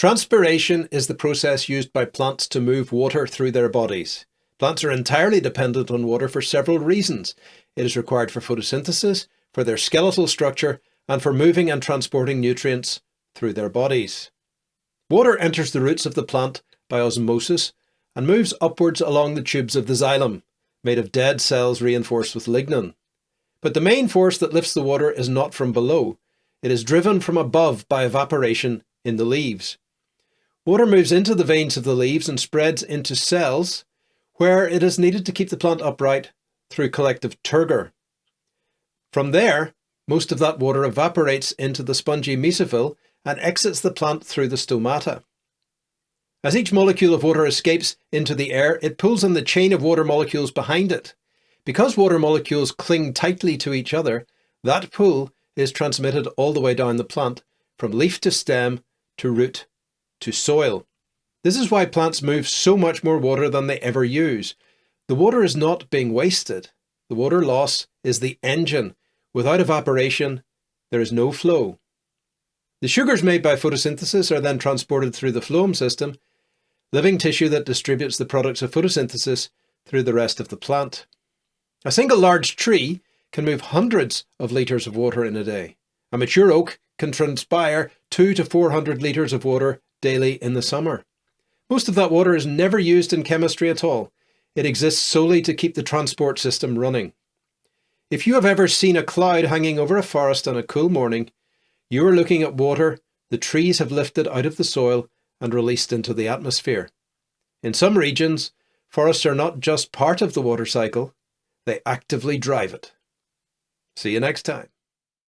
Transpiration is the process used by plants to move water through their bodies. Plants are entirely dependent on water for several reasons. It is required for photosynthesis, for their skeletal structure, and for moving and transporting nutrients through their bodies. Water enters the roots of the plant by osmosis and moves upwards along the tubes of the xylem, made of dead cells reinforced with lignin. But the main force that lifts the water is not from below. It is driven from above by evaporation in the leaves. Water moves into the veins of the leaves and spreads into cells, where it is needed to keep the plant upright through collective turgor. From there, most of that water evaporates into the spongy mesophyll and exits the plant through the stomata. As each molecule of water escapes into the air, it pulls on the chain of water molecules behind it. Because water molecules cling tightly to each other, that pull is transmitted all the way down the plant, from leaf to stem to root to soil. This is why plants move so much more water than they ever use. The water is not being wasted. The water loss is the engine. Without evaporation, there is no flow. The sugars made by photosynthesis are then transported through the phloem system, living tissue that distributes the products of photosynthesis through the rest of the plant. A single large tree can move hundreds of litres of water in a day. A mature oak can transpire 200 to 400 litres of water daily in the summer. Most of that water is never used in chemistry at all. It exists solely to keep the transport system running. If you have ever seen a cloud hanging over a forest on a cool morning, you are looking at water the trees have lifted out of the soil and released into the atmosphere. In some regions, forests are not just part of the water cycle, they actively drive it. See you next time.